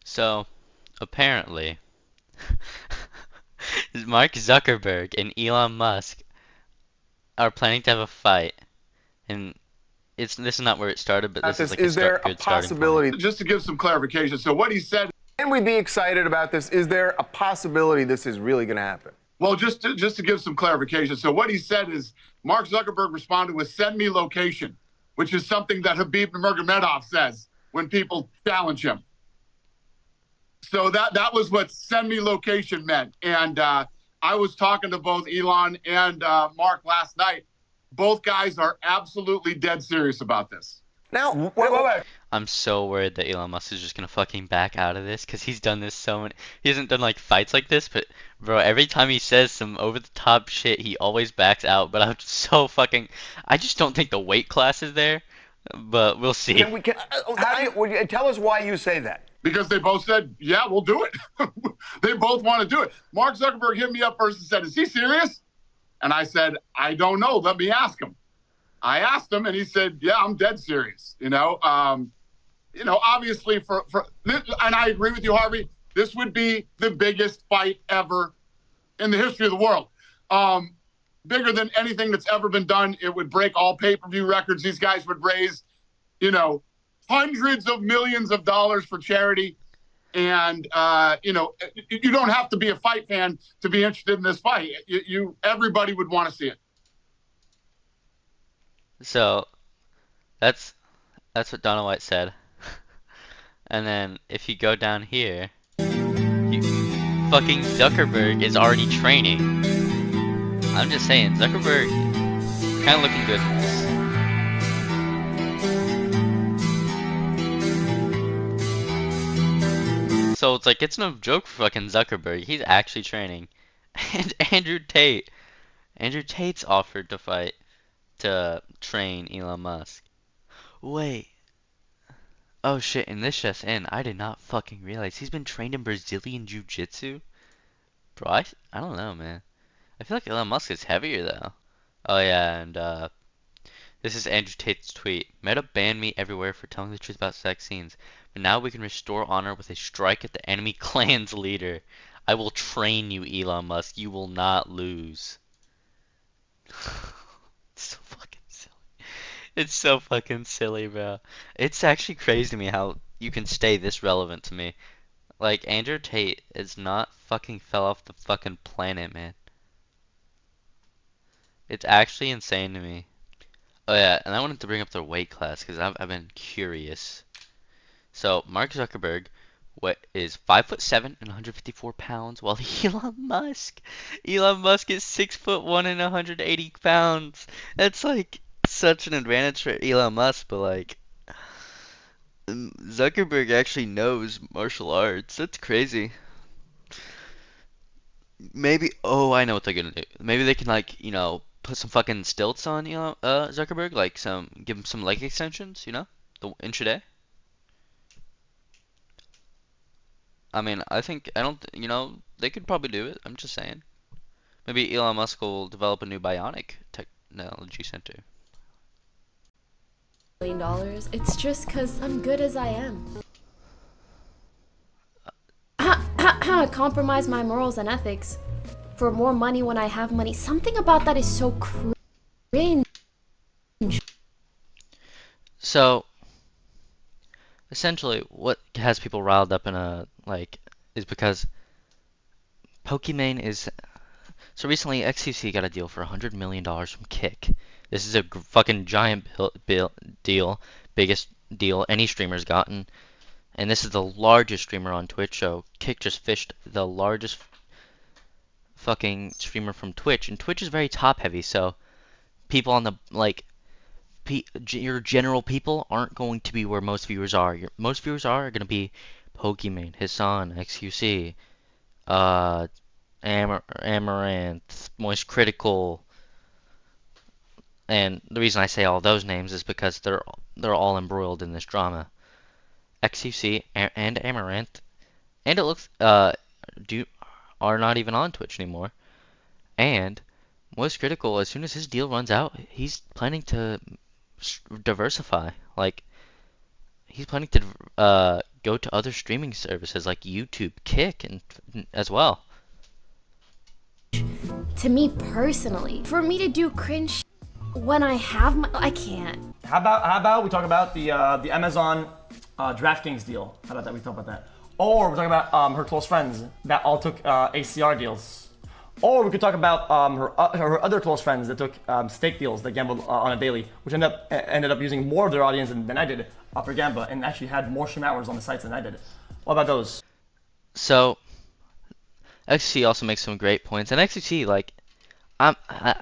So, apparently, Mark Zuckerberg and Elon Musk are planning to have a fight, and this is not where it started, but About this is this, like a is there a good starting point. possibility? Just to give some clarification, so what he said. Can we be excited about this? Is there a possibility this is really going to happen? Well, just to give some clarification, so what he said is Mark Zuckerberg responded with "send me location," which is something that Habib Nurmagomedov says when people challenge him. So that was what "send me location" meant, and I was talking to both Elon and Mark last night. Both guys are absolutely dead serious about this. Now, wait. I'm so worried that Elon Musk is just gonna fucking back out of this because he's done this so many. He hasn't done like fights like this, but bro, every time he says some over the top shit, he always backs out. But I'm so fucking. I just don't think the weight class is there, but we'll see. Tell us why you say that. Because they both said, yeah, we'll do it. They both want to do it. Mark Zuckerberg hit me up first and said, is he serious? And I said, I don't know. Let me ask him. I asked him, and he said, yeah, I'm dead serious. Obviously and I agree with you, Harvey, this would be the biggest fight ever in the history of the world. Bigger than anything that's ever been done. It would break all pay-per-view records. These guys would raise, hundreds of millions of dollars for charity. And, you don't have to be a fight fan to be interested in this fight. Everybody would want to see it. So that's what Donna White said. And then if you go down here, fucking Zuckerberg is already training. I'm just saying, Zuckerberg kind of looking good for this. So it's like, it's no joke for fucking Zuckerberg. He's actually training. And Andrew Tate's offered to fight to train Elon Musk. Wait. Oh shit, and this just in. I did not fucking realize he's been trained in Brazilian Jiu-Jitsu. Bro, I don't know, man. I feel like Elon Musk is heavier though. Oh yeah, and this is Andrew Tate's tweet. Meta banned me everywhere for telling the truth about sex scenes, but now we can restore honor with a strike at the enemy clan's leader. I will train you, Elon Musk. You will not lose. It's so fucking silly. It's so fucking silly, bro. It's actually crazy to me how you can stay this relevant to me. Like, Andrew Tate is not fucking fell off the fucking planet, man. It's actually insane to me. Oh yeah, and I wanted to bring up their weight class because I've been curious. So Mark Zuckerberg, what is 5'7" and 154 pounds, while Elon Musk is 6'1" and 180 pounds. That's like such an advantage for Elon Musk, but like Zuckerberg actually knows martial arts. That's crazy. Maybe, oh, I know what they're gonna do. Maybe they can like, put some fucking stilts on, Zuckerberg, like give him some leg extensions, the intraday. I mean, I don't, they could probably do it. I'm just saying. Maybe Elon Musk will develop a new bionic technology center. $1 million. It's just because I'm good as I am. Compromise my morals and ethics for more money when I have money. Something about that is so cringe. So, essentially, what has people riled up in is because Pokimane is. So recently, XQC got a deal for $100 million from Kick. This is a fucking giant deal, biggest deal any streamer's gotten. And this is the largest streamer on Twitch, so Kick just fished the largest fucking streamer from Twitch. And Twitch is very top heavy, so people on the, your general people aren't going to be where most viewers are. Most viewers are going to be Pokimane, Hassan, XQC, Amaranth, Moist Critical, and the reason I say all those names is because they're all embroiled in this drama. XQC and Amaranth, and it looks are not even on Twitch anymore. And Moist Critical, as soon as his deal runs out, he's planning to diversify. Like he's planning to go to other streaming services like YouTube, Kick, and as well. To me personally, for me to do cringe when I have my, I can't. How about we talk about the Amazon DraftKings deal? How about that? We talk about that. Or we're talking about her close friends that all took ACR deals. Or we could talk about her other close friends that took stake deals that gambled on a daily, which ended up using more of their audience than I did for Gamba, and actually had more stream hours on the sites than I did. What about those? So XCC also makes some great points, and XCC like I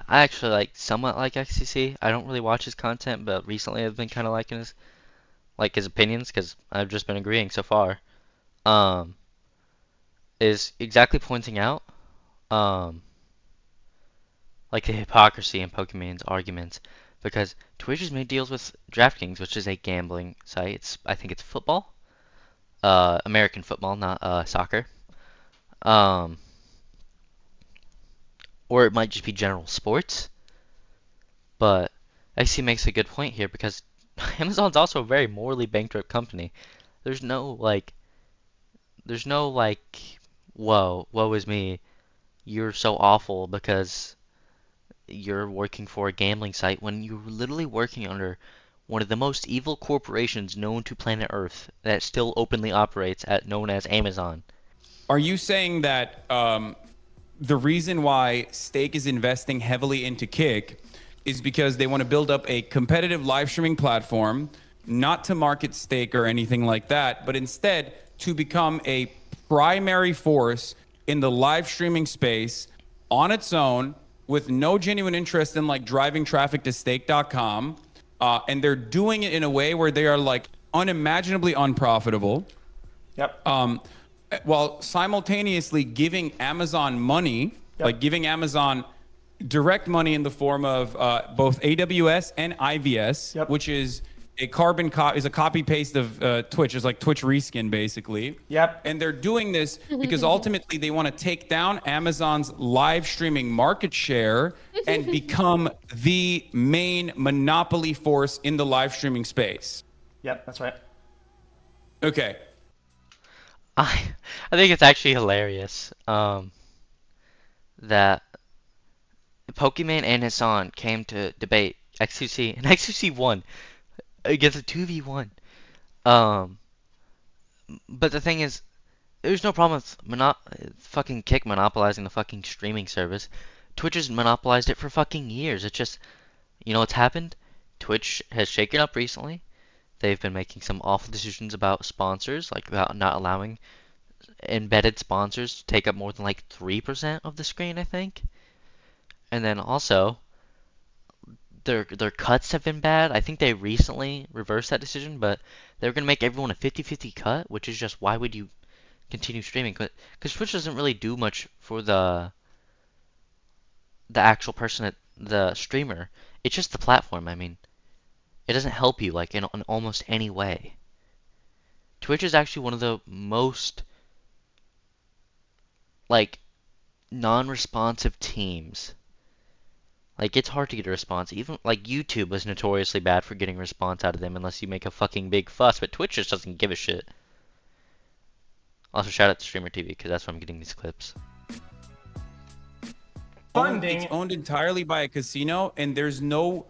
actually like somewhat like XCC. I don't really watch his content, but recently I've been kind of liking his opinions because I've just been agreeing so far. Is exactly pointing out like the hypocrisy in Pokemon's arguments because Twitch has made deals with DraftKings, which is a gambling site. I think it's football, American football, not soccer. Um, or it might just be general sports. But XC makes a good point here because Amazon's also a very morally bankrupt company. There's no like, there's no like, woe is me. You're so awful because you're working for a gambling site when you're literally working under one of the most evil corporations known to planet Earth that still openly operates known as Amazon. Are you saying that the reason why Stake is investing heavily into Kick is because they want to build up a competitive live streaming platform, not to market Stake or anything like that, but instead to become a primary force in the live streaming space on its own with no genuine interest in like driving traffic to stake.com. And they're doing it in a way where they are like unimaginably unprofitable. Yep. While simultaneously giving Amazon money, Yep. like giving Amazon direct money in the form of both AWS and IVS, Yep. which is a copy paste of Twitch. It's like Twitch reskin basically. Yep. And they're doing this because ultimately they want to take down Amazon's live streaming market share and become the main monopoly force in the live streaming space. Yep, that's right. Okay. I think it's actually hilarious that Pokemon and Hassan came to debate XQC, and XQC won against a 2v1. But the thing is, there's no problem with fucking Kick monopolizing the fucking streaming service. Twitch has monopolized it for fucking years. It's just, you know what's happened? Twitch has shaken up recently. They've been making some awful decisions about sponsors, like about not allowing embedded sponsors to take up more than like 3% of the screen, I think. And then also, their cuts have been bad. I think they recently reversed that decision, but they're going to make everyone a 50-50 cut, which is just why would you continue streaming? Because Twitch doesn't really do much for the actual person, the streamer. It's just the platform. I mean, it doesn't help you like in almost any way. Twitch is actually one of the most like non-responsive teams. Like, it's hard to get a response. Even, like, YouTube was notoriously bad for getting a response out of them unless you make a fucking big fuss, but Twitch just doesn't give a shit. Also, shout out to Streamer TV, because that's where I'm getting these clips. It's owned entirely by a casino, and there's no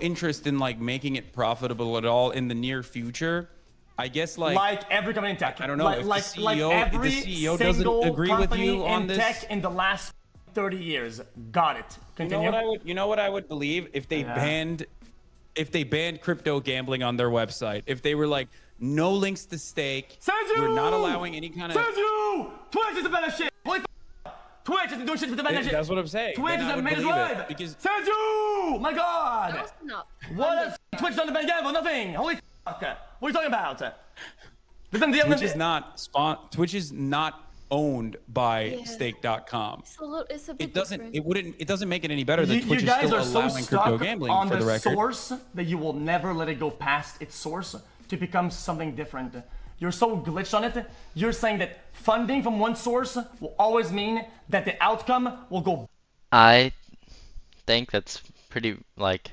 interest in, like, making it profitable at all in the near future. I guess, like every company in tech. I don't know, if the CEO doesn't agree with you on this. Tech in the last 30 years. Got it. Continue. You know what I would believe if they banned crypto gambling on their website. If they were like, no links to stake. We're not allowing any kind of. Twitch is the better shit. Holy Twitch isn't doing shit for the better shit. That's what I'm saying. Twitch is amazing live. Because My God. Close enough. What has Twitch done to Ben Gamble? Nothing. Holy fuck. What are you talking about? Twitch is not owned by stake.com. It's a bit It doesn't different. it doesn't make it any better that You Twitch is guys still are so allowing crypto stuck gambling on for the the record. source that you will never let it go past its source to become something different. You're so glitched on it. You're saying that funding from one source will always mean that the outcome will go. I think that's pretty, like,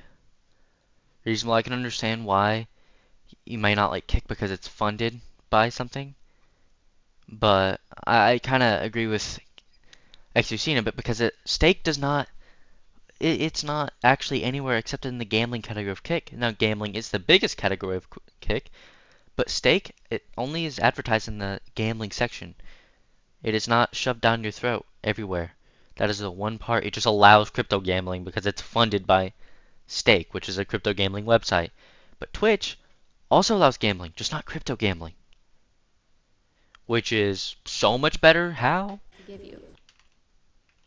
reasonable. I can understand why you may not like Kick because it's funded buy something, but I kind of agree with XUC a bit because stake does not it's not actually anywhere except in the gambling category of Kick. Now gambling is the biggest category of Kick, but stake it only is advertised in the gambling section. It is not shoved down your throat everywhere. That is the one part. It just allows crypto gambling because it's funded by Stake, which is a crypto gambling website. But Twitch also allows gambling, just not crypto gambling, which is so much better. How? Give you.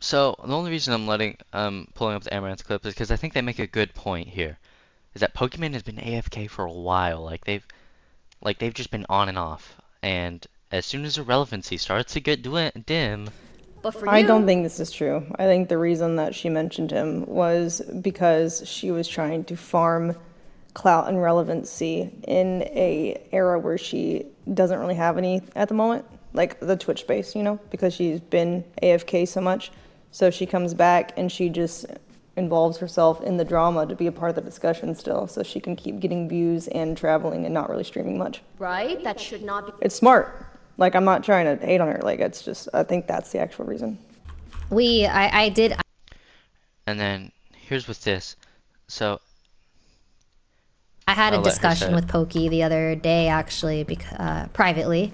So the only reason I'm pulling up the Amaranth clip is because I think they make a good point here. Is that Pokemon has been AFK for a while. They've just been on and off. And as soon as the relevancy starts to get dim, But for I you, don't think this is true. I think the reason that she mentioned him was because she was trying to farm clout and relevancy in a era where she doesn't really have any at the moment, like the Twitch space, you know, because she's been AFK so much. So she comes back and she just involves herself in the drama to be a part of the discussion still, so she can keep getting views and traveling and not really streaming much. right? That should not be. It's smart. Like, I'm not trying to hate on her. Like, it's just, I think that's the actual reason. I did. and then here's with this. So I had I'll a let her say discussion it. with Pokey the other day, actually, privately.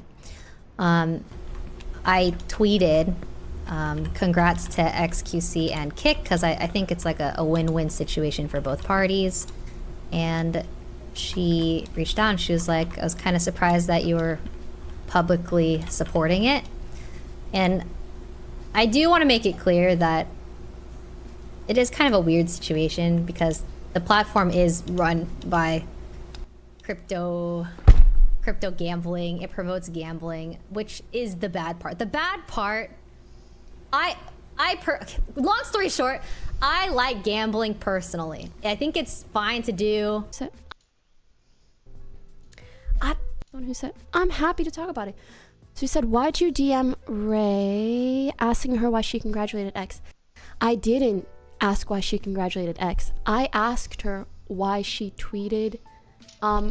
I tweeted, congrats to XQC and Kick, because I think it's like a win-win situation for both parties. And she reached out and she was like, I was kind of surprised that you were publicly supporting it. And I do want to make it clear that it is kind of a weird situation because the platform is run by crypto gambling. It promotes gambling, which is the bad part. The bad part, long story short, I like gambling personally. I think it's fine to do. Someone who said, I'm happy to talk about it. So he said, why'd you DM Ray asking her why she congratulated X? I didn't ask why she congratulated X. I asked her why she tweeted, I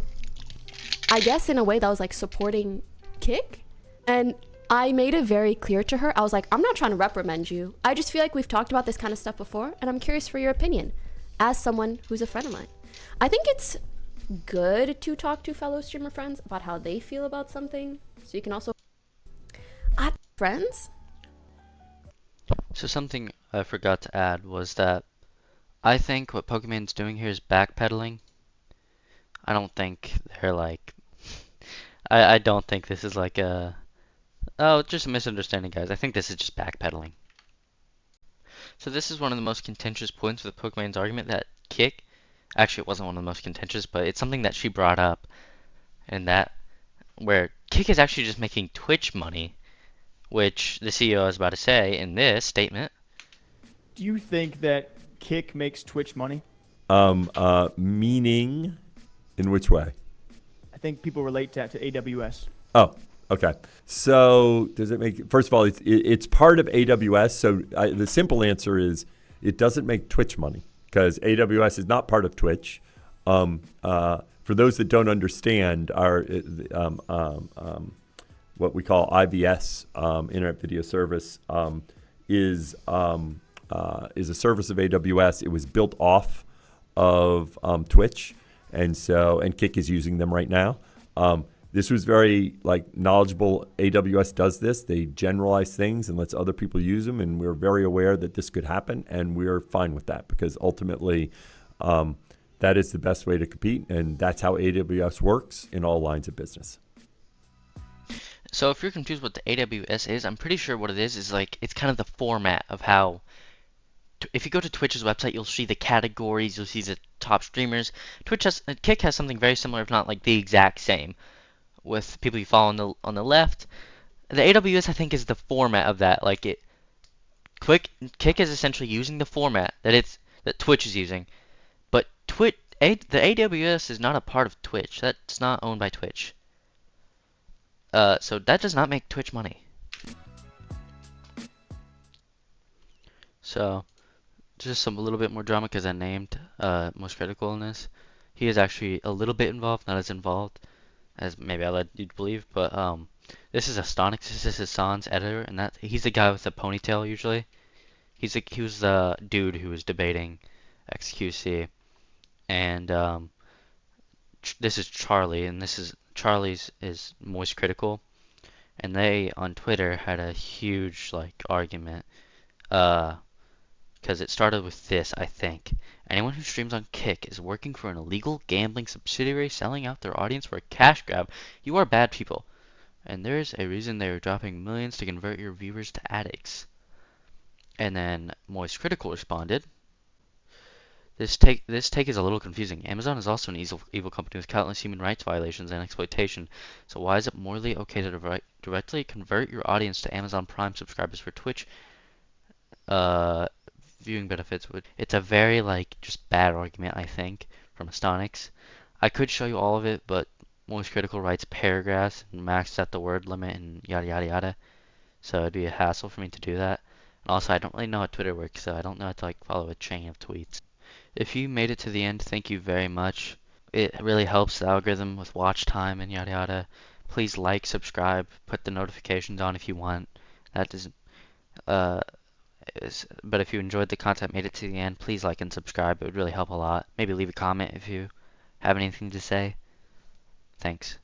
guess in a way that was like supporting Kick. And I made it very clear to her. I was like, I'm not trying to reprimand you. I just feel like we've talked about this kind of stuff before, and I'm curious for your opinion as someone who's a friend of mine. I think it's good to talk to fellow streamer friends about how they feel about something, so you can also friends. So something I forgot to add was that I think what Pokemon's doing here is backpedaling. I don't think they're like I don't think this is like just a misunderstanding, guys. I think this is just backpedaling. So this is one of the most contentious points with Pokemon's argument that Kick actually, it wasn't one of the most contentious, but it's something that she brought up, and that where Kick is actually just making Twitch money, which the CEO is about to say in this statement. Do you think that Kick makes Twitch money? Meaning, in which way? I think people relate that to AWS. Oh, okay. So does it make? First of all, it's part of AWS. So the simple answer is it doesn't make Twitch money because AWS is not part of Twitch. For those that don't understand, our what we call IVS, Internet Video Service, is a service of AWS. It was built off of Twitch, and Kick is using them right now. This was very knowledgeable. AWS does this. They generalize things and lets other people use them, and we're very aware that this could happen, and we're fine with that because ultimately that is the best way to compete, and that's how AWS works in all lines of business. So if you're confused what the AWS is, I'm pretty sure what it is it's kind of the format of how. If you go to Twitch's website, you'll see the categories, you'll see the top streamers. Kick has something very similar, if not the exact same, with people you follow on the left. The AWS, I think, is the format of that. Kick is essentially using the format that Twitch is using, but the AWS is not a part of Twitch. That's not owned by Twitch. So that does not make Twitch money. So, just a little bit more drama because I named most critical in this. He is actually a little bit involved, not as involved as maybe I led you to believe, but this is Astonix. This is Hassan's editor, and that he's the guy with the ponytail usually. He was the dude who was debating XQC, and this is Charlie, and this is Charlie's is Moist Critical, and they on Twitter had a huge like argument, because it started with this, I think. Anyone who streams on Kick is working for an illegal gambling subsidiary selling out their audience for a cash grab. You are bad people. And there's a reason they are dropping millions to convert your viewers to addicts. And then Moist Critical responded, this take is a little confusing. Amazon is also an evil company with countless human rights violations and exploitation. So why is it morally okay to directly convert your audience to Amazon Prime subscribers for Twitch viewing benefits? It's a very like just bad argument, I think, from Astonix. I could show you all of it, but Moist Critical writes paragraphs and maxed out the word limit and yada yada yada. So it'd be a hassle for me to do that. And also, I don't really know how Twitter works, so I don't know how to like follow a chain of tweets. If you made it to the end, thank you very much. It really helps the algorithm with watch time and yada yada. Please like, subscribe, put the notifications on if you want. That is, uh, but if you enjoyed the content, made it to the end, please like and subscribe. It would really help a lot. Maybe leave a comment if you have anything to say. Thanks.